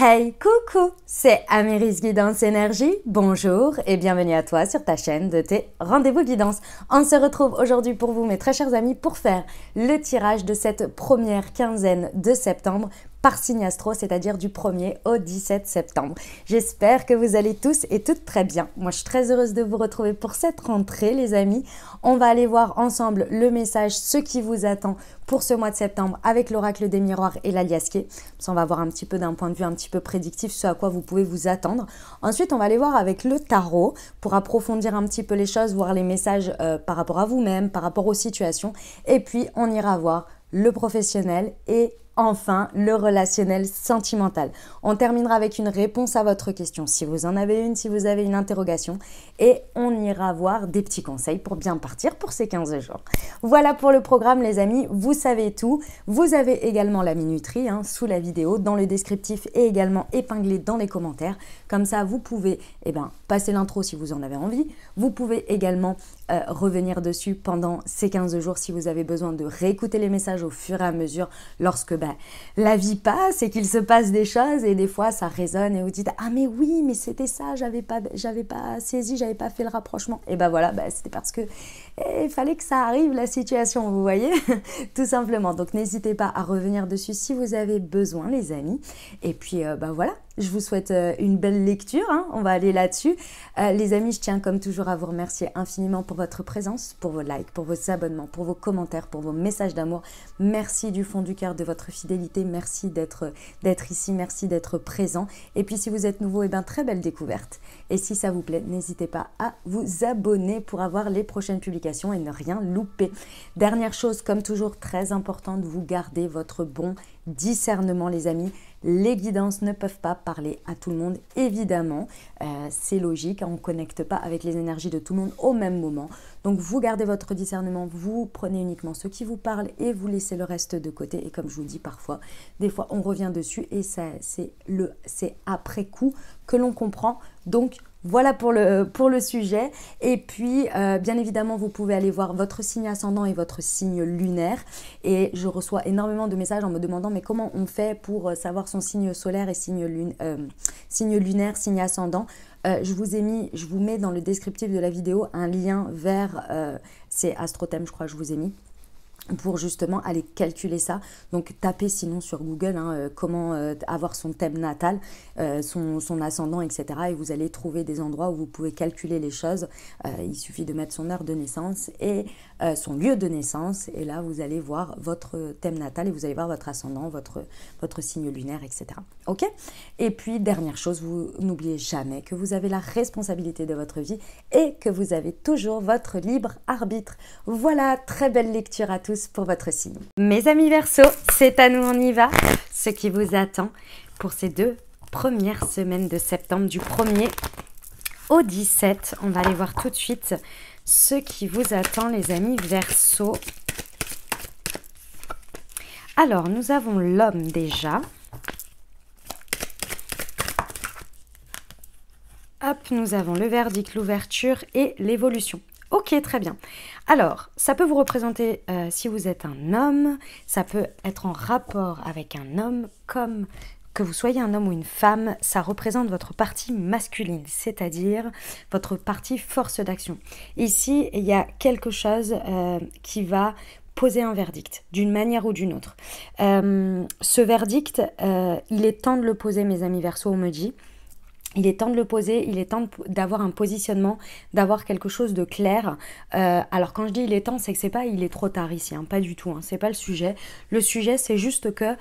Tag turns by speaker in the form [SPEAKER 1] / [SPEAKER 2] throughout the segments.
[SPEAKER 1] Hey, coucou, c'est Améris Guidance Énergie. Bonjour et bienvenue à toi sur ta chaîne de tes rendez-vous guidance. On se retrouve aujourd'hui pour vous, mes très chers amis, pour faire le tirage de cette première quinzaine de septembre par signe astro, c'est-à-dire du 1er au 17 septembre. J'espère que vous allez tous et toutes très bien. Moi, je suis très heureuse de vous retrouver pour cette rentrée, les amis. On va aller voir ensemble le message, ce qui vous attend pour ce mois de septembre avec l'oracle des miroirs et l'aliasqué. Ça, on va voir un petit peu d'un point de vue un petit peu prédictif ce à quoi vous pouvez vous attendre. Ensuite, on va aller voir avec le tarot pour approfondir un petit peu les choses, voir les messages par rapport à vous-même, par rapport aux situations. Et puis, on ira voir le professionnel et enfin, le relationnel sentimental. On terminera avec une réponse à votre question, si vous en avez une, si vous avez une interrogation. Et on ira voir des petits conseils pour bien partir pour ces 15 jours. Voilà pour le programme, les amis. Vous savez tout. Vous avez également la minuterie sous la vidéo, dans le descriptif et également épinglé dans les commentaires. Comme ça, vous pouvez passer l'intro si vous en avez envie. Vous pouvez également revenir dessus pendant ces 15 jours si vous avez besoin de réécouter les messages au fur et à mesure lorsque la vie passe et qu'il se passe des choses et des fois ça résonne et vous dites « Ah mais oui, mais c'était ça, j'avais pas saisi, j'avais pas fait le rapprochement. » Et voilà, c'était parce que il fallait que ça arrive la situation, vous voyez, tout simplement. Donc n'hésitez pas à revenir dessus si vous avez besoin, les amis. Et puis voilà. Je vous souhaite une belle lecture, on va aller là-dessus. Les amis, je tiens comme toujours à vous remercier infiniment pour votre présence, pour vos likes, pour vos abonnements, pour vos commentaires, pour vos messages d'amour. Merci du fond du cœur de votre fidélité, merci d'être ici, merci d'être présent. Et puis si vous êtes nouveau, très belle découverte. Et si ça vous plaît, n'hésitez pas à vous abonner pour avoir les prochaines publications et ne rien louper. Dernière chose, comme toujours, très importante, vous gardez votre bon discernement, les amis. Les guidances ne peuvent pas parler à tout le monde, évidemment, c'est logique, on ne connecte pas avec les énergies de tout le monde au même moment. Donc vous gardez votre discernement, vous prenez uniquement ce qui vous parle et vous laissez le reste de côté. Et comme je vous dis parfois, des fois on revient dessus et c'est après coup que l'on comprend. Donc voilà pour le sujet. Et puis, bien évidemment, vous pouvez aller voir votre signe ascendant et votre signe lunaire. Et je reçois énormément de messages en me demandant mais comment on fait pour savoir son signe solaire et signe lunaire, signe ascendant. Je vous mets dans le descriptif de la vidéo un lien vers, c'est Astrothème, je crois que je vous ai mis, pour justement aller calculer ça. Donc tapez sinon sur Google comment avoir son thème natal, son ascendant, etc. Et vous allez trouver des endroits où vous pouvez calculer les choses. Il suffit de mettre son heure de naissance et son lieu de naissance. Et là, vous allez voir votre thème natal et vous allez voir votre ascendant, votre signe lunaire, etc. Ok? Et puis, dernière chose, vous n'oubliez jamais que vous avez la responsabilité de votre vie et que vous avez toujours votre libre arbitre. Voilà, très belle lecture à tous pour votre signe. Mes amis Verseau, c'est à nous, on y va. Ce qui vous attend pour ces 2 premières semaines de septembre, du 1er au 17. On va aller voir tout de suite ce qui vous attend, les amis Verseau. Alors, nous avons l'homme déjà. Hop, nous avons le verdict, l'ouverture et l'évolution. Ok, très bien. Alors, ça peut vous représenter, si vous êtes un homme, ça peut être en rapport avec un homme, comme que vous soyez un homme ou une femme, ça représente votre partie masculine, c'est-à-dire votre partie force d'action. Ici, il y a quelque chose qui va poser un verdict, d'une manière ou d'une autre. Ce verdict, il est temps de le poser, mes amis Verseau, on me dit. Il est temps de le poser, il est temps d'avoir un positionnement, d'avoir quelque chose de clair. Alors quand je dis il est temps, c'est que c'est pas il est trop tard ici, pas du tout, c'est pas le sujet. Le sujet, c'est juste que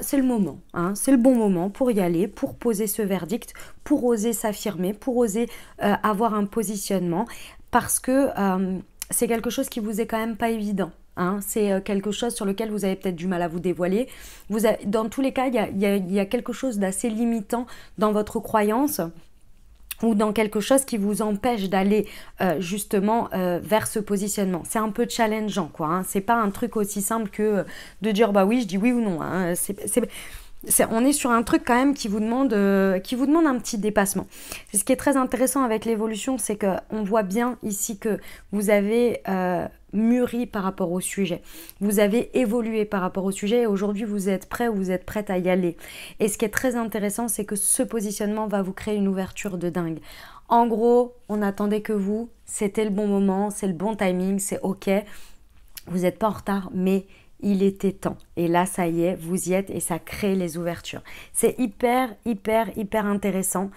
[SPEAKER 1] c'est le moment, c'est le bon moment pour y aller, pour poser ce verdict, pour oser s'affirmer, pour oser avoir un positionnement, parce que c'est quelque chose qui vous est quand même pas évident. C'est quelque chose sur lequel vous avez peut-être du mal à vous dévoiler. Dans tous les cas, il y a quelque chose d'assez limitant dans votre croyance ou dans quelque chose qui vous empêche d'aller justement vers ce positionnement. C'est un peu challengeant, quoi. C'est pas un truc aussi simple que de dire oui, je dis oui ou non. On est sur un truc quand même qui vous demande un petit dépassement. C'est ce qui est très intéressant avec l'évolution, c'est qu'on voit bien ici que vous avez mûri par rapport au sujet. Vous avez évolué par rapport au sujet et aujourd'hui vous êtes prêt ou vous êtes prête à y aller. Et ce qui est très intéressant, c'est que ce positionnement va vous créer une ouverture de dingue. En gros, on attendait que vous, c'était le bon moment, c'est le bon timing, c'est ok. Vous n'êtes pas en retard, mais il était temps. Et là, ça y est, vous y êtes et ça crée les ouvertures. C'est hyper intéressant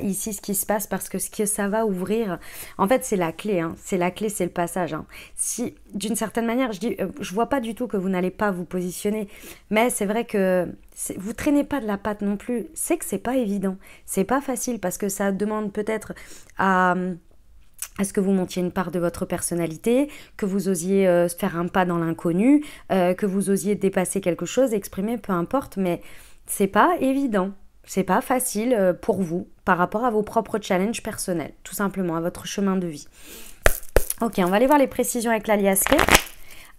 [SPEAKER 1] ici ce qui se passe parce que ce que ça va ouvrir, en fait, c'est la clé. Hein. C'est la clé, c'est le passage. Hein. Si, d'une certaine manière, je vois pas du tout que vous n'allez pas vous positionner, mais c'est vrai que vous traînez pas de la patte non plus. C'est que c'est pas évident. C'est pas facile parce que ça demande peut-être à ce que vous montiez une part de votre personnalité, que vous osiez faire un pas dans l'inconnu, que vous osiez dépasser quelque chose, exprimer, peu importe, mais c'est pas évident, c'est pas facile pour vous par rapport à vos propres challenges personnels, tout simplement, à votre chemin de vie. Ok, on va aller voir les précisions avec la liasquée.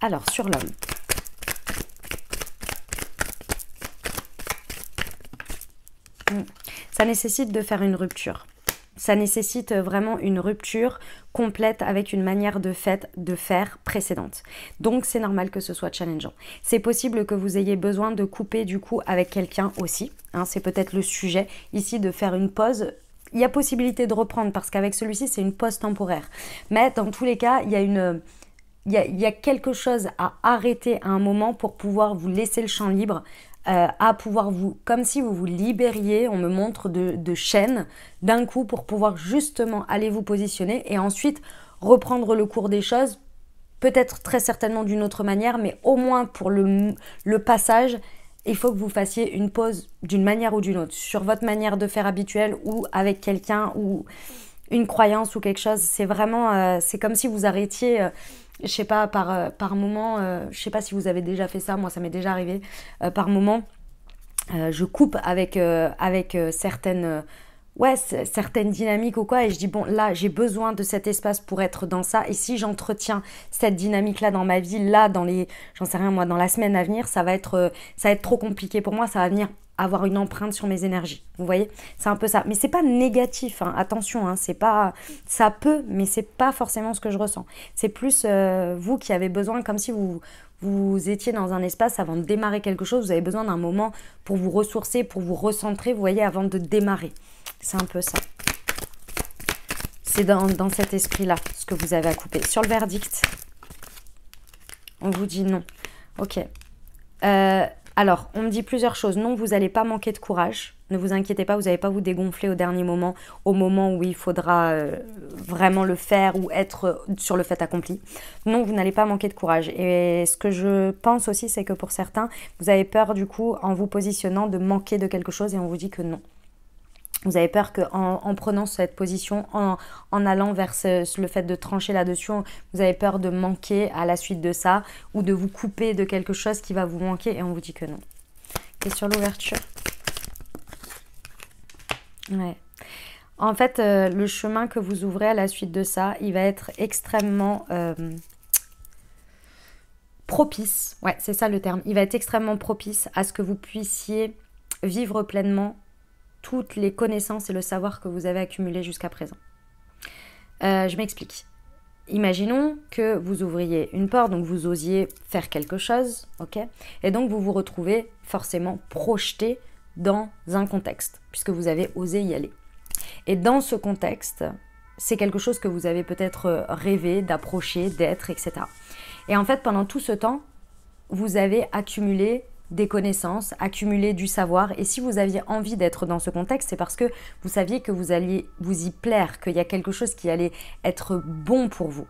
[SPEAKER 1] Alors, sur l'homme. Ça nécessite de faire une rupture. Ça nécessite vraiment une rupture complète avec une manière de faire précédente. Donc, c'est normal que ce soit challengeant. C'est possible que vous ayez besoin de couper du coup avec quelqu'un aussi. Hein, c'est peut-être le sujet ici de faire une pause. Il y a possibilité de reprendre parce qu'avec celui-ci, c'est une pause temporaire. Mais dans tous les cas, il y a quelque chose à arrêter à un moment pour pouvoir vous laisser le champ libre, à pouvoir comme si vous vous libériez, on me montre de chaînes d'un coup pour pouvoir justement aller vous positionner et ensuite reprendre le cours des choses, peut-être très certainement d'une autre manière, mais au moins pour le passage, il faut que vous fassiez une pause d'une manière ou d'une autre, sur votre manière de faire habituelle ou avec quelqu'un ou une croyance ou quelque chose. C'est vraiment, c'est comme si vous arrêtiez... je sais pas, par moment, je sais pas si vous avez déjà fait ça, moi ça m'est déjà arrivé, par moment, je coupe avec certaines dynamiques ou quoi, et je dis bon là j'ai besoin de cet espace pour être dans ça, et si j'entretiens cette dynamique là dans ma vie, là dans j'en sais rien moi, dans la semaine à venir, ça va être trop compliqué pour moi, ça va venir avoir une empreinte sur mes énergies, vous voyez, c'est un peu ça, mais c'est pas négatif, hein. Attention, hein, c'est pas, ça peut, mais c'est pas forcément ce que je ressens, c'est plus vous qui avez besoin, comme si vous étiez dans un espace avant de démarrer quelque chose, vous avez besoin d'un moment pour vous ressourcer, pour vous recentrer, vous voyez, avant de démarrer, c'est un peu ça, c'est dans cet esprit-là, ce que vous avez à couper. Sur le verdict, on vous dit non, ok, alors, on me dit plusieurs choses. Non, vous n'allez pas manquer de courage. Ne vous inquiétez pas, vous n'allez pas vous dégonfler au dernier moment, au moment où il faudra vraiment le faire ou être sur le fait accompli. Non, vous n'allez pas manquer de courage. Et ce que je pense aussi, c'est que pour certains, vous avez peur du coup, en vous positionnant, de manquer de quelque chose et on vous dit que non. Vous avez peur qu'en prenant cette position, en allant vers le fait de trancher là-dessus, vous avez peur de manquer à la suite de ça ou de vous couper de quelque chose qui va vous manquer et on vous dit que non. Et sur l'ouverture, ouais. En fait, le chemin que vous ouvrez à la suite de ça, il va être extrêmement propice. Ouais, c'est ça le terme. Il va être extrêmement propice à ce que vous puissiez vivre pleinement toutes les connaissances et le savoir que vous avez accumulé jusqu'à présent. Je m'explique. Imaginons que vous ouvriez une porte, donc vous osiez faire quelque chose, ok, et donc vous vous retrouvez forcément projeté dans un contexte, puisque vous avez osé y aller. Et dans ce contexte, c'est quelque chose que vous avez peut-être rêvé d'approcher, d'être, etc. Et en fait, pendant tout ce temps, vous avez accumulé des connaissances, accumuler du savoir, et si vous aviez envie d'être dans ce contexte, c'est parce que vous saviez que vous alliez vous y plaire, qu'il y a quelque chose qui allait être bon pour vous.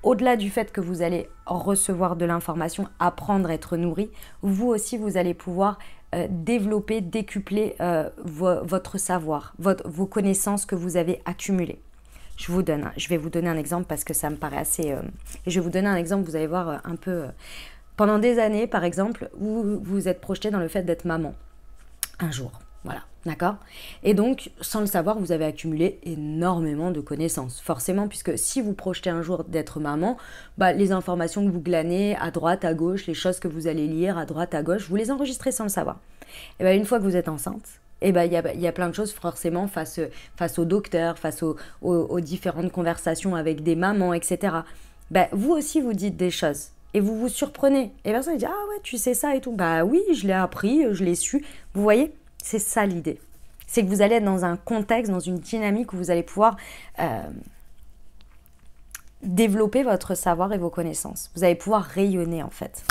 [SPEAKER 1] Au-delà du fait que vous allez recevoir de l'information, apprendre, être nourri, vous aussi vous allez pouvoir développer, décupler votre savoir, vos connaissances que vous avez accumulées. Je vais vous donner un exemple parce que ça me paraît assez... et je vais vous donner un exemple, vous allez voir un peu... Pendant des années, par exemple, vous vous êtes projeté dans le fait d'être maman. Un jour, voilà, d'accord? Et donc, sans le savoir, vous avez accumulé énormément de connaissances. Forcément, puisque si vous projetez un jour d'être maman, bah, les informations que vous glanez à droite, à gauche, les choses que vous allez lire à droite, à gauche, vous les enregistrez sans le savoir. Et bien, une fois que vous êtes enceinte, et ben, il y a plein de choses forcément face au docteur, face aux différentes conversations avec des mamans, etc. bah, vous aussi vous dites des choses. Et vous vous surprenez. Et personne dit, ah ouais, tu sais ça et tout. Bah oui, je l'ai appris, je l'ai su. Vous voyez, c'est ça l'idée. C'est que vous allez être dans un contexte, dans une dynamique où vous allez pouvoir développer votre savoir et vos connaissances. Vous allez pouvoir rayonner en fait.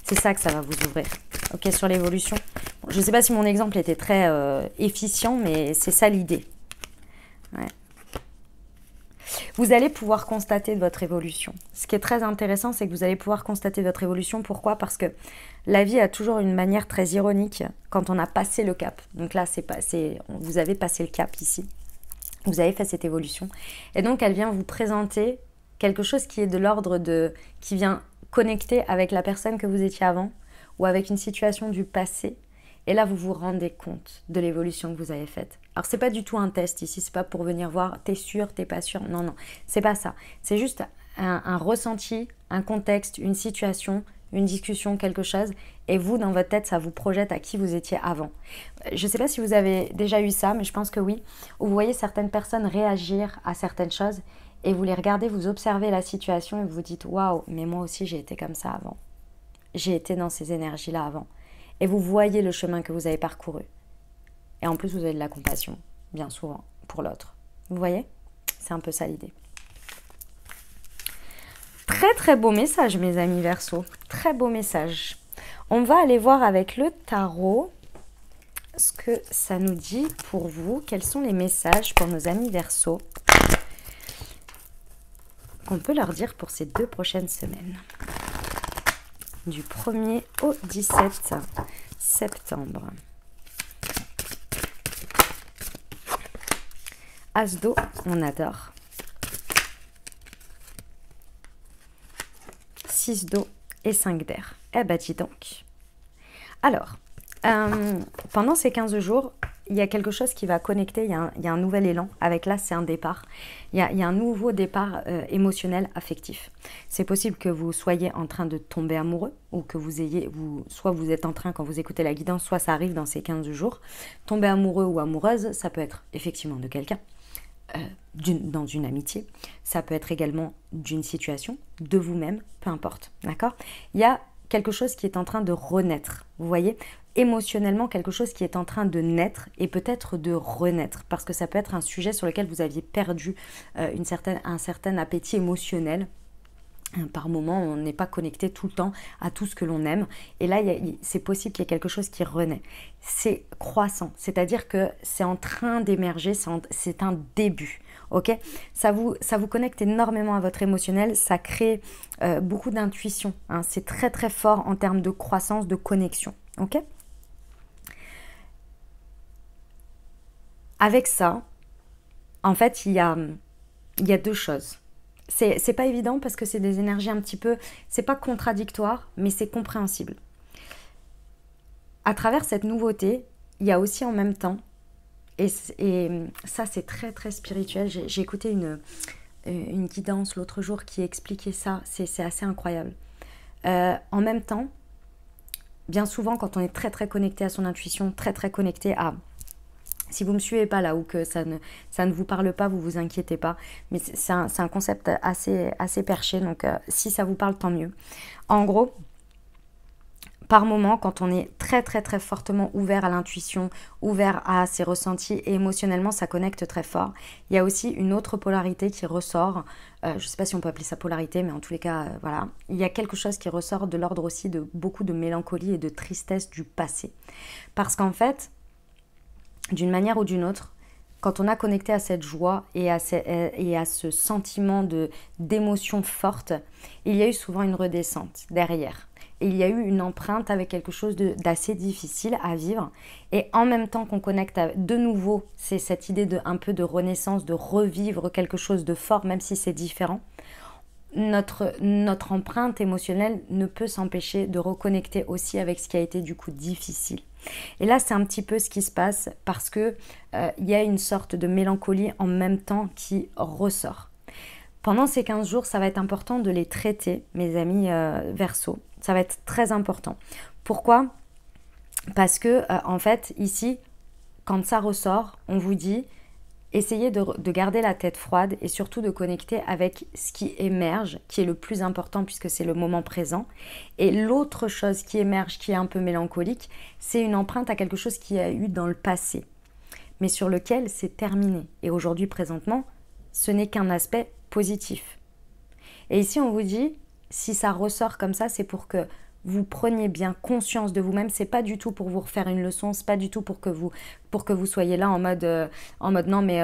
[SPEAKER 1] C'est ça que ça va vous ouvrir. Ok, sur l'évolution. Bon, je ne sais pas si mon exemple était très efficient, mais c'est ça l'idée. Ouais. Vous allez pouvoir constater votre évolution. Ce qui est très intéressant, c'est que vous allez pouvoir constater votre évolution. Pourquoi? Parce que la vie a toujours une manière très ironique quand on a passé le cap. Donc là, vous avez passé le cap ici. Vous avez fait cette évolution. Et donc, elle vient vous présenter quelque chose qui est de l'ordre qui vient connecter avec la personne que vous étiez avant ou avec une situation du passé. Et là, vous vous rendez compte de l'évolution que vous avez faite. Alors, c'est pas du tout un test ici, c'est pas pour venir voir, t'es sûr, t'es pas sûr. Non, non, c'est pas ça. C'est juste un ressenti, un contexte, une situation, une discussion, quelque chose. Et vous, dans votre tête, ça vous projette à qui vous étiez avant. Je sais pas si vous avez déjà eu ça, mais je pense que oui. Où vous voyez certaines personnes réagir à certaines choses et vous les regardez, vous observez la situation et vous vous dites « Waouh, mais moi aussi, j'ai été comme ça avant. J'ai été dans ces énergies-là avant. » Et vous voyez le chemin que vous avez parcouru. Et en plus, vous avez de la compassion, bien souvent, pour l'autre. Vous voyez? C'est un peu ça l'idée. Très très beau message, mes amis Verseau. Très beau message. On va aller voir avec le tarot ce que ça nous dit pour vous. Quels sont les messages pour nos amis Verseau qu'on peut leur dire pour ces 2 prochaines semaines. Du 1er au 17 septembre. As d'eau, on adore. 6 d'eau et 5 d'air. Eh ben dis donc. Alors, pendant ces 15 jours, il y a quelque chose qui va connecter, il y a un nouvel élan. Avec là, c'est un départ. Il y a un nouveau départ émotionnel, affectif. C'est possible que vous soyez en train de tomber amoureux ou que soit vous êtes en train, quand vous écoutez la guidance, soit ça arrive dans ces 15 jours. Tomber amoureux ou amoureuse, ça peut être effectivement de quelqu'un. Dans une amitié, ça peut être également d'une situation, de vous-même, peu importe, d'accord? Il y a quelque chose qui est en train de renaître, vous voyez? Émotionnellement, quelque chose qui est en train de naître et peut-être de renaître, parce que ça peut être un sujet sur lequel vous aviez perdu un certain appétit émotionnel. Par moment, on n'est pas connecté tout le temps à tout ce que l'on aime. Et là, c'est possible qu'il y ait quelque chose qui renaît. C'est croissant, c'est-à-dire que c'est en train d'émerger, c'est un début. Okay, ça vous connecte énormément à votre émotionnel, ça crée beaucoup d'intuition. Hein, c'est très très fort en termes de croissance, de connexion. Okay, avec ça, en fait, il y a 2 choses. C'est pas évident parce que c'est des énergies un petit peu, c'est pas contradictoire, mais c'est compréhensible. À travers cette nouveauté, il y a aussi en même temps, et ça c'est très très spirituel, j'ai écouté une guidance l'autre jour qui expliquait ça, c'est assez incroyable. En même temps, bien souvent quand on est très très connecté à son intuition, très très connecté à... Si vous ne me suivez pas là ou que ça ne vous parle pas, vous vous inquiétez pas. Mais c'est un concept assez perché, donc si ça vous parle, tant mieux. En gros, par moment, quand on est très très très fortement ouvert à l'intuition, ouvert à ses ressentis et émotionnellement, ça connecte très fort. Il y a aussi une autre polarité qui ressort. Je ne sais pas si on peut appeler ça polarité, mais en tous les cas, voilà. Il y a quelque chose qui ressort de l'ordre aussi de beaucoup de mélancolie et de tristesse du passé. Parce qu'en fait... d'une manière ou d'une autre, quand on a connecté à cette joie et à ce sentiment d'émotion forte, il y a eu souvent une redescente derrière. Et il y a eu une empreinte avec quelque chose d'assez difficile à vivre. Et en même temps qu'on connecte de nouveau, c'est cette idée un peu de renaissance, de revivre quelque chose de fort, même si c'est différent. Notre empreinte émotionnelle ne peut s'empêcher de reconnecter aussi avec ce qui a été du coup difficile. Et là, c'est un petit peu ce qui se passe parce que il y a une sorte de mélancolie en même temps qui ressort. Pendant ces 15 jours, ça va être important de les traiter, mes amis Verseau. Ça va être très important. Pourquoi? Parce que, en fait, ici, quand ça ressort, on vous dit essayez de garder la tête froide et surtout de connecter avec ce qui émerge, qui est le plus important puisque c'est le moment présent. Et l'autre chose qui émerge, qui est un peu mélancolique, c'est une empreinte à quelque chose qui a eu dans le passé, mais sur lequel c'est terminé. Et aujourd'hui, présentement, ce n'est qu'un aspect positif. Et ici, on vous dit, si ça ressort comme ça, c'est pour que vous preniez bien conscience de vous-même. C'est pas du tout pour vous refaire une leçon, c'est pas du tout pour que vous soyez là en mode non mais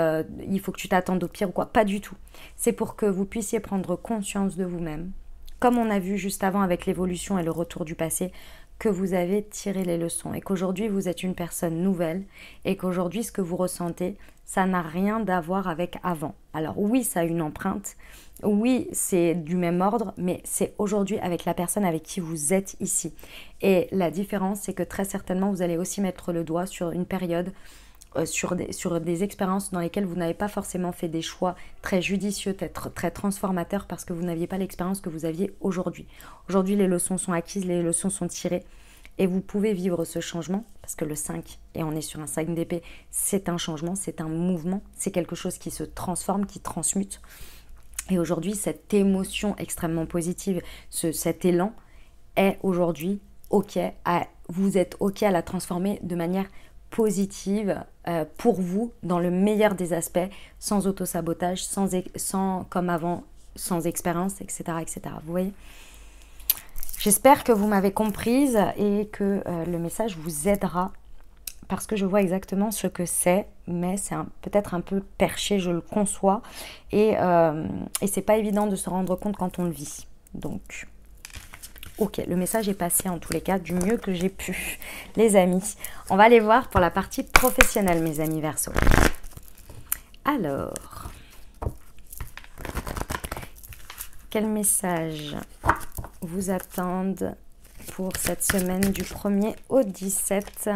[SPEAKER 1] il faut que tu t'attendes au pire ou quoi. Pas du tout. C'est pour que vous puissiez prendre conscience de vous-même, comme on a vu juste avant avec l'évolution et le retour du passé, que vous avez tiré les leçons et qu'aujourd'hui vous êtes une personne nouvelle et qu'aujourd'hui ce que vous ressentez, ça n'a rien à voir avec avant. Alors oui, ça a une empreinte, oui, c'est du même ordre, mais c'est aujourd'hui avec la personne avec qui vous êtes ici. Et la différence, c'est que très certainement, vous allez aussi mettre le doigt sur une période, sur des expériences dans lesquelles vous n'avez pas forcément fait des choix très judicieux, très transformateurs, parce que vous n'aviez pas l'expérience que vous aviez aujourd'hui. Aujourd'hui, les leçons sont acquises, les leçons sont tirées. Et vous pouvez vivre ce changement, parce que le 5, et on est sur un 5 d'épée, c'est un changement, c'est un mouvement, c'est quelque chose qui se transforme, qui transmute. Et aujourd'hui, cette émotion extrêmement positive, cet élan est aujourd'hui OK, vous êtes OK à la transformer de manière positive pour vous, dans le meilleur des aspects, sans autosabotage, sans comme avant, sans expérience, etc., etc. Vous voyez ? J'espère que vous m'avez comprise et que le message vous aidera parce que je vois exactement ce que c'est, mais c'est peut-être un peu perché, je le conçois, et c'est pas évident de se rendre compte quand on le vit. Donc, ok, le message est passé en tous les cas du mieux que j'ai pu, les amis. On va aller voir pour la partie professionnelle, mes amis Verseau. Alors, quel message vous attendent pour cette semaine du 1er au 17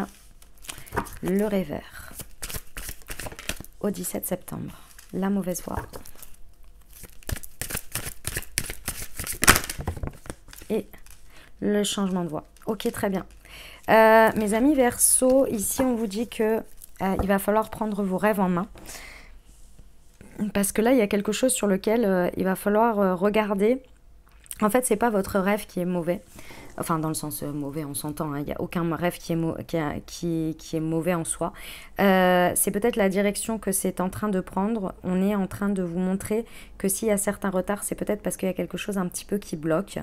[SPEAKER 1] le rêveur. Au 17 septembre, la mauvaise voie. Et le changement de voie. Ok, très bien. Mes amis Verseau, ici on vous dit que il va falloir prendre vos rêves en main. Parce que là, il y a quelque chose sur lequel il va falloir regarder. En fait, c'est pas votre rêve qui est mauvais. Enfin, dans le sens mauvais, on s'entend. Il n'y a aucun rêve qui est mauvais en soi. C'est peut-être la direction que c'est en train de prendre. On est en train de vous montrer que s'il y a certains retards, c'est peut-être parce qu'il y a quelque chose un petit peu qui bloque.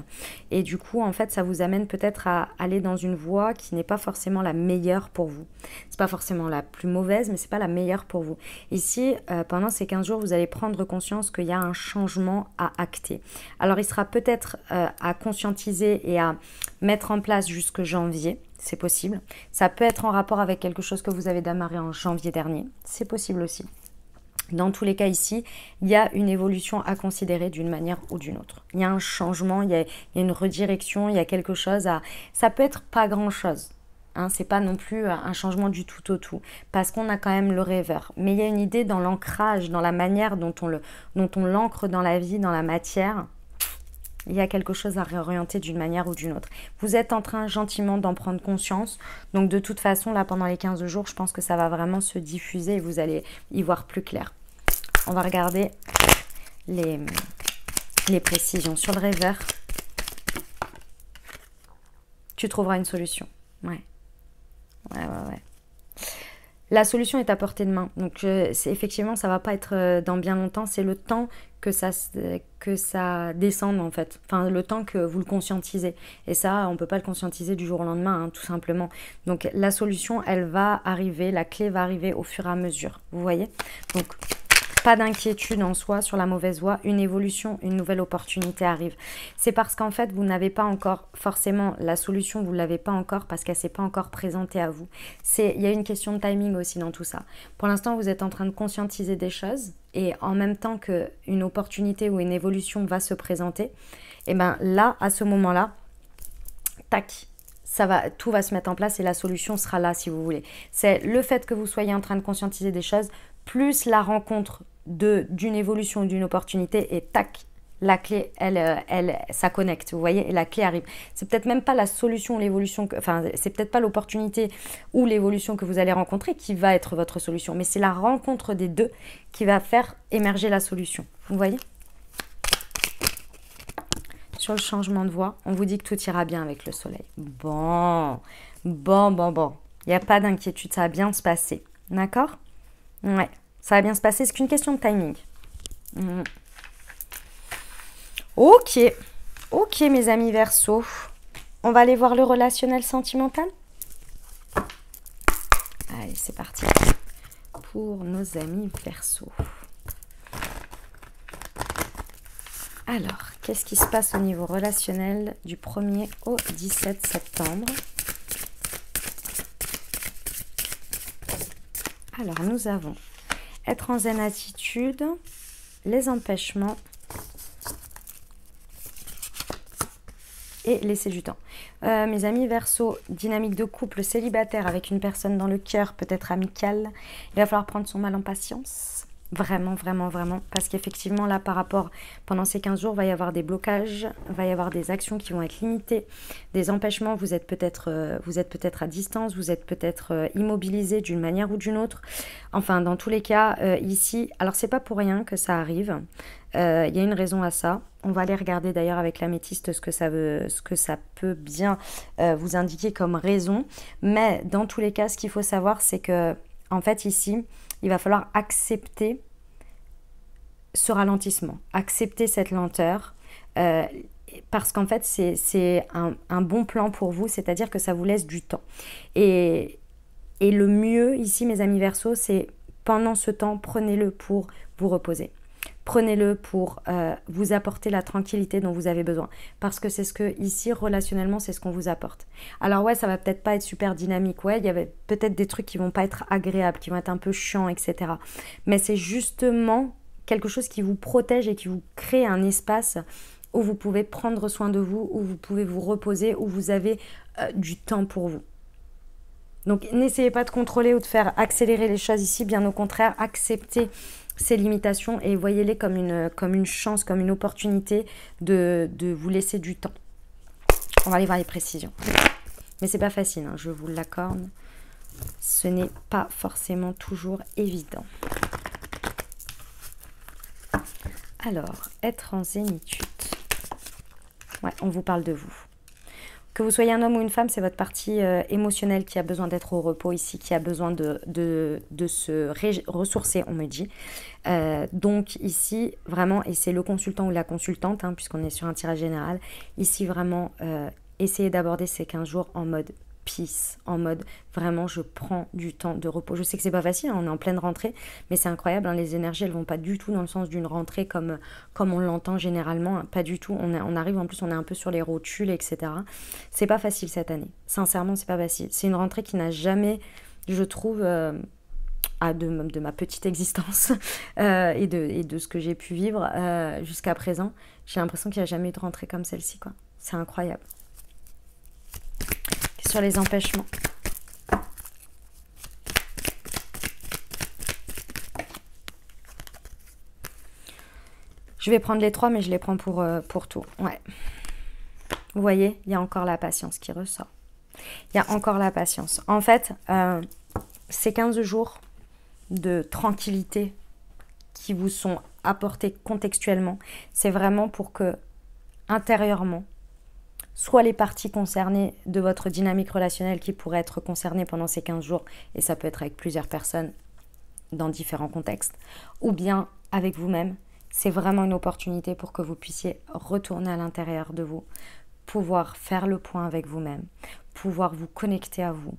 [SPEAKER 1] Et du coup, en fait, ça vous amène peut-être à aller dans une voie qui n'est pas forcément la meilleure pour vous. C'est pas forcément la plus mauvaise, mais c'est pas la meilleure pour vous. Ici, pendant ces 15 jours, vous allez prendre conscience qu'il y a un changement à acter. Alors, il sera peut-être à conscientiser et à mettre en place jusque janvier, c'est possible. Ça peut être en rapport avec quelque chose que vous avez démarré en janvier dernier, c'est possible aussi. Dans tous les cas ici, il y a une évolution à considérer d'une manière ou d'une autre. Il y a un changement, il y a une redirection, il y a quelque chose à... Ça peut être pas grand-chose. Hein, c'est pas non plus un changement du tout au tout, parce qu'on a quand même le rêveur. Mais il y a une idée dans l'ancrage, dans la manière dont on l'ancre dans la vie, dans la matière. Il y a quelque chose à réorienter d'une manière ou d'une autre. Vous êtes en train gentiment d'en prendre conscience. Donc de toute façon, là, pendant les 15 jours, je pense que ça va vraiment se diffuser et vous allez y voir plus clair. On va regarder les précisions sur le rêveur. Tu trouveras une solution. Ouais. Ouais. La solution est à portée de main. Donc effectivement, ça ne va pas être dans bien longtemps. C'est le temps que ça descende en fait. Enfin, le temps que vous le conscientisez. Et ça, on ne peut pas le conscientiser du jour au lendemain, hein, tout simplement. Donc la solution, elle va arriver, la clé va arriver au fur et à mesure. Vous voyez ? Donc pas d'inquiétude en soi sur la mauvaise voie, une évolution, une nouvelle opportunité arrive. C'est parce qu'en fait, vous n'avez pas encore forcément la solution, vous ne l'avez pas encore parce qu'elle ne s'est pas encore présentée à vous. Il y a une question de timing aussi dans tout ça. Pour l'instant, vous êtes en train de conscientiser des choses et en même temps qu'une opportunité ou une évolution va se présenter, et bien là, à ce moment-là, tac, tout va se mettre en place et la solution sera là si vous voulez. C'est le fait que vous soyez en train de conscientiser des choses, plus la rencontre d'une évolution ou d'une opportunité et tac, la clé, ça connecte, vous voyez, et la clé arrive. C'est peut-être même pas la solution ou l'évolution, enfin, c'est peut-être pas l'opportunité ou l'évolution que vous allez rencontrer qui va être votre solution, mais c'est la rencontre des deux qui va faire émerger la solution, vous voyez. Sur le changement de voie, on vous dit que tout ira bien avec le soleil. Bon. Il n'y a pas d'inquiétude, ça va bien se passer, d'accord? Ouais, ça va bien se passer, c'est qu'une question de timing. Ok, mes amis Verseau. On va aller voir le relationnel sentimental. Allez, c'est parti. Pour nos amis Verseau. Alors, qu'est-ce qui se passe au niveau relationnel du 1er au 17 septembre? Alors, nous avons être en zen attitude, les empêchements et laisser du temps. Mes amis Verseau, dynamique de couple célibataire avec une personne dans le cœur, peut-être amicale. Il va falloir prendre son mal en patience. Vraiment, parce qu'effectivement, là, par rapport, pendant ces 15 jours, il va y avoir des blocages, il va y avoir des actions qui vont être limitées, des empêchements, vous êtes peut-être à distance, vous êtes peut-être immobilisé d'une manière ou d'une autre. Enfin, dans tous les cas, ici, alors c'est pas pour rien que ça arrive, il y a une raison à ça. On va aller regarder d'ailleurs avec l'améthyste ce que ça peut bien vous indiquer comme raison. Mais dans tous les cas, ce qu'il faut savoir, c'est que, en fait, ici, il va falloir accepter ce ralentissement, accepter cette lenteur, parce qu'en fait, c'est un bon plan pour vous, c'est-à-dire que ça vous laisse du temps. Et le mieux ici, mes amis Verseau, c'est pendant ce temps, prenez-le pour vous reposer. Prenez-le pour vous apporter la tranquillité dont vous avez besoin. Parce que c'est ce que, ici, relationnellement, c'est ce qu'on vous apporte. Alors ouais, ça va peut-être pas être super dynamique. Ouais, il y avait peut-être des trucs qui vont pas être agréables, qui vont être un peu chiants, etc. Mais c'est justement quelque chose qui vous protège et qui vous crée un espace où vous pouvez prendre soin de vous, où vous pouvez vous reposer, où vous avez du temps pour vous. Donc, n'essayez pas de contrôler ou de faire accélérer les choses ici. Bien au contraire, acceptez ces limitations et voyez-les comme une chance, comme une opportunité de vous laisser du temps. On va aller voir les précisions. Mais c'est pas facile, hein, je vous l'accorde. Ce n'est pas forcément toujours évident. Alors, être en zénitude. Ouais, on vous parle de vous. Que vous soyez un homme ou une femme, c'est votre partie émotionnelle qui a besoin d'être au repos ici, qui a besoin de se ressourcer, on me dit. Donc ici, vraiment, et c'est le consultant ou la consultante, hein, puisqu'on est sur un tirage général, ici vraiment, essayez d'aborder ces 15 jours en mode peace, en mode vraiment je prends du temps de repos. Je sais que c'est pas facile, hein, on est en pleine rentrée, mais c'est incroyable, hein, les énergies elles vont pas du tout dans le sens d'une rentrée comme on l'entend généralement, hein, pas du tout. On arrive en plus, on est un peu sur les rotules, etc. C'est pas facile cette année, sincèrement c'est pas facile. C'est une rentrée qui n'a jamais, je trouve, de ma petite existence et de ce que j'ai pu vivre jusqu'à présent, j'ai l'impression qu'il n'y a jamais eu de rentrée comme celle-ci, quoi. C'est incroyable. Sur les empêchements. Je vais prendre les 3, mais je les prends pour tout. Ouais. Vous voyez, il y a encore la patience qui ressort. Il y a encore la patience. En fait, ces 15 jours de tranquillité qui vous sont apportés contextuellement, c'est vraiment pour que, intérieurement, soit les parties concernées de votre dynamique relationnelle qui pourraient être concernées pendant ces 15 jours, et ça peut être avec plusieurs personnes dans différents contextes, ou bien avec vous-même. C'est vraiment une opportunité pour que vous puissiez retourner à l'intérieur de vous, pouvoir faire le point avec vous-même, pouvoir vous connecter à vous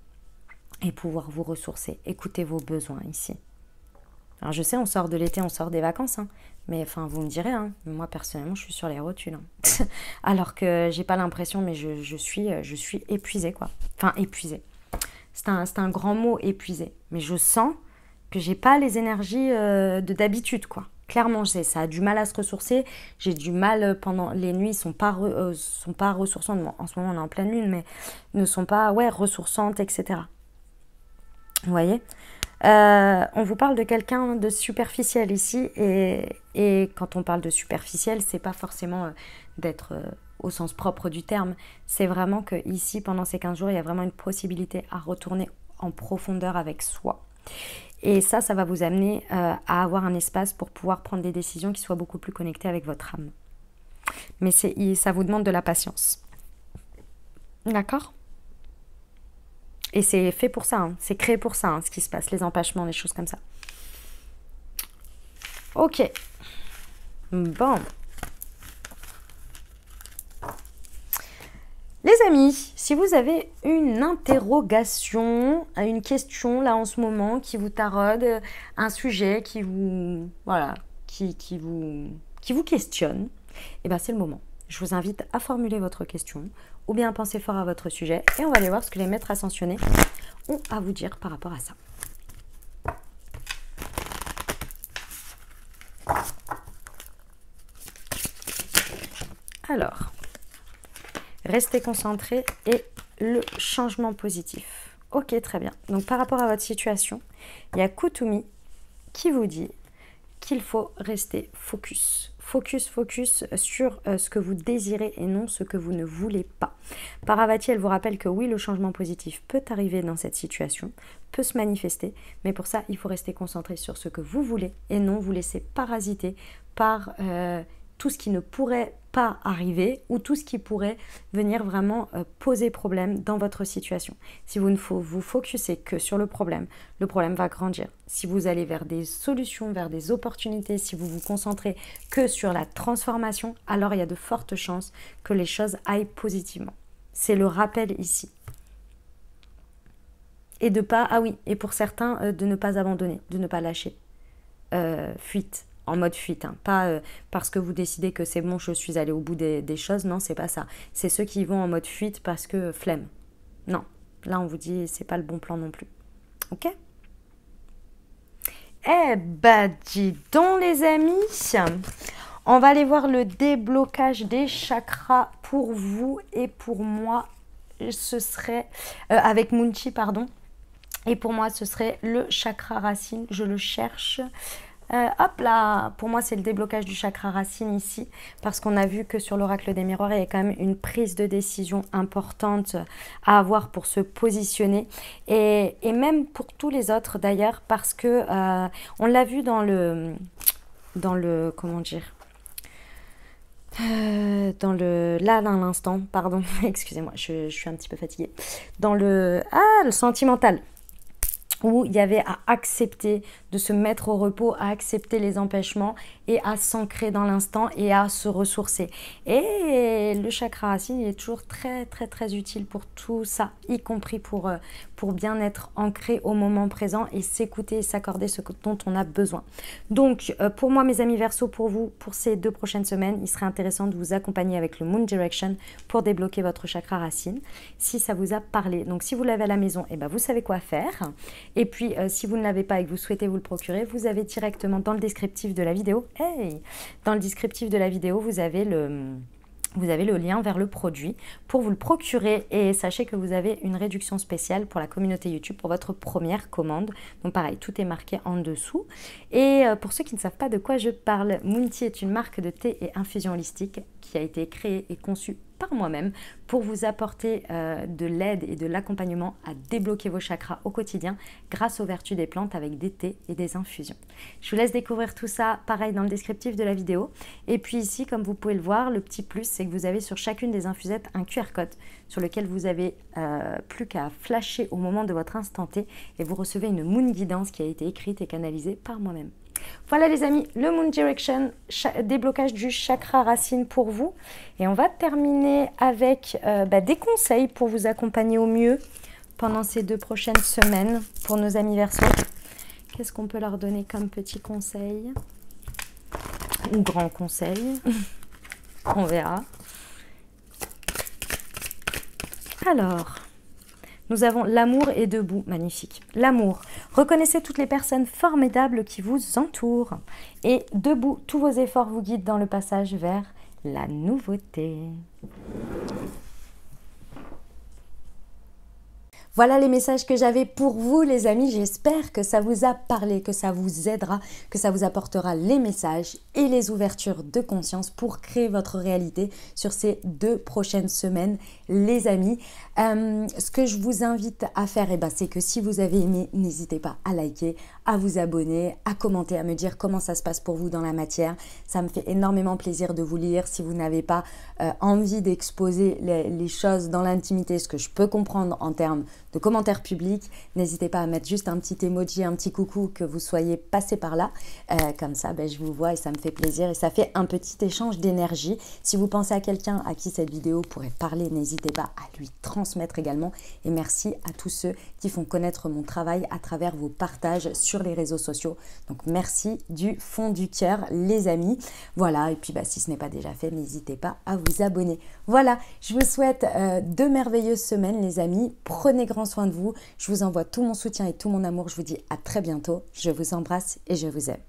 [SPEAKER 1] et pouvoir vous ressourcer. Écoutez vos besoins ici. Alors je sais, on sort de l'été, on sort des vacances, hein, mais enfin vous me direz, hein, moi personnellement je suis sur les rotules. Hein. Alors que j'ai pas l'impression, mais je suis épuisée, quoi. Enfin épuisée. C'est un grand mot, épuisée. Mais je sens que j'ai pas les énergies d'habitude, quoi. Clairement, ça a du mal à se ressourcer. J'ai du mal pendant les nuits, sont pas ressourçantes. Bon, en ce moment on est en pleine lune, mais ne sont pas ressourçantes, etc. Vous voyez ? On vous parle de quelqu'un de superficiel ici. Et quand on parle de superficiel, c'est pas forcément d'être au sens propre du terme. C'est vraiment que ici, pendant ces 15 jours, il y a vraiment une possibilité à retourner en profondeur avec soi. Et ça va vous amener à avoir un espace pour pouvoir prendre des décisions qui soient beaucoup plus connectées avec votre âme. Mais ça vous demande de la patience. D'accord ? Et c'est fait pour ça, hein. C'est créé pour ça, hein, ce qui se passe, les empêchements, les choses comme ça. Ok. Bon. Les amis, si vous avez une interrogation, une question là en ce moment qui vous taraude, un sujet qui vous, voilà, qui vous questionne, eh ben c'est le moment. Je vous invite à formuler votre question ou bien à penser fort à votre sujet et on va aller voir ce que les maîtres ascensionnés ont à vous dire par rapport à ça. Alors, restez concentrés et le changement positif. Ok, très bien. Donc par rapport à votre situation, il y a Kutumi qui vous dit qu'il faut rester focus. Focus sur ce que vous désirez et non ce que vous ne voulez pas. Parvati, elle vous rappelle que oui, le changement positif peut arriver dans cette situation, peut se manifester, mais pour ça, il faut rester concentré sur ce que vous voulez et non vous laisser parasiter par tout ce qui ne pourrait pas arriver ou tout ce qui pourrait venir vraiment poser problème dans votre situation. Si vous ne vous focussez que sur le problème va grandir. Si vous allez vers des solutions, vers des opportunités, si vous vous concentrez que sur la transformation, alors il y a de fortes chances que les choses aillent positivement. C'est le rappel ici. Et de pas, ah oui, et pour certains, de ne pas abandonner, de ne pas lâcher. Fuite. En mode fuite, hein. Pas parce que vous décidez que c'est bon, je suis allé au bout des choses, non, c'est pas ça. C'est ceux qui vont en mode fuite parce que flemme. Non, là on vous dit c'est pas le bon plan non plus. Ok ? Eh ben dis donc les amis, on va aller voir le déblocage des chakras pour vous et pour moi, ce serait avec Munchi, pardon. Et pour moi, ce serait le chakra racine, je le cherche. Hop là, pour moi c'est le déblocage du chakra racine ici, parce qu'on a vu que sur l'oracle des miroirs, il y a quand même une prise de décision importante à avoir pour se positionner, et même pour tous les autres d'ailleurs, parce que on l'a vu dans le, comment dire, là à l'instant, pardon, excusez-moi, je suis un petit peu fatiguée, dans le sentimental, où il y avait à accepter de se mettre au repos, à accepter les empêchements et à s'ancrer dans l'instant et à se ressourcer. Et le chakra racine, il est toujours très très très utile pour tout ça, y compris pour bien être ancré au moment présent et s'écouter et s'accorder ce dont on a besoin. Donc pour moi mes amis Verseau, pour vous, pour ces 2 prochaines semaines, il serait intéressant de vous accompagner avec le Moon Direction pour débloquer votre chakra racine, si ça vous a parlé. Donc si vous l'avez à la maison, eh ben, vous savez quoi faire. Et puis si vous ne l'avez pas et que vous souhaitez vous le procurer, vous avez directement dans le descriptif de la vidéo, dans le descriptif de la vidéo, vous avez le lien vers le produit pour vous le procurer, et sachez que vous avez une réduction spéciale pour la communauté YouTube pour votre première commande. Donc pareil, tout est marqué en dessous. Et pour ceux qui ne savent pas de quoi je parle, Moonti est une marque de thé et infusion holistique qui a été créée et conçue par moi-même pour vous apporter de l'aide et de l'accompagnement à débloquer vos chakras au quotidien grâce aux vertus des plantes avec des thés et des infusions. Je vous laisse découvrir tout ça, pareil dans le descriptif de la vidéo. Et puis ici, comme vous pouvez le voir, le petit plus, c'est que vous avez sur chacune des infusettes un QR code sur lequel vous avez plus qu'à flasher au moment de votre instant T et vous recevez une Moon Guidance qui a été écrite et canalisée par moi-même. Voilà les amis, le Moon Direction, déblocage du chakra racine pour vous. Et on va terminer avec des conseils pour vous accompagner au mieux pendant ces 2 prochaines semaines pour nos amis Verseau. Qu'est-ce qu'on peut leur donner comme petit conseil ou grand conseil? On verra. Alors, nous avons l'amour est debout, magnifique. L'amour, reconnaissez toutes les personnes formidables qui vous entourent. Et debout, tous vos efforts vous guident dans le passage vers la nouveauté. Voilà les messages que j'avais pour vous les amis, j'espère que ça vous a parlé, que ça vous aidera, que ça vous apportera les messages et les ouvertures de conscience pour créer votre réalité sur ces 2 prochaines semaines les amis. Ce que je vous invite à faire, c'est que si vous avez aimé, n'hésitez pas à liker, à vous abonner, à commenter, à me dire comment ça se passe pour vous dans la matière. Ça me fait énormément plaisir de vous lire. Si vous n'avez pas envie d'exposer les choses dans l'intimité, ce que je peux comprendre en termes de commentaires publics, n'hésitez pas à mettre juste un petit emoji, un petit coucou, que vous soyez passé par là. Comme ça, je vous vois et ça me fait plaisir et ça fait un petit échange d'énergie. Si vous pensez à quelqu'un à qui cette vidéo pourrait parler, n'hésitez pas à lui transmettre également. Et merci à tous ceux qui font connaître mon travail à travers vos partages sur les réseaux sociaux. Donc merci du fond du cœur les amis. Voilà, et puis si ce n'est pas déjà fait, n'hésitez pas à vous abonner. Voilà, je vous souhaite 2 merveilleuses semaines les amis. Prenez grand soin de vous. Je vous envoie tout mon soutien et tout mon amour. Je vous dis à très bientôt. Je vous embrasse et je vous aime.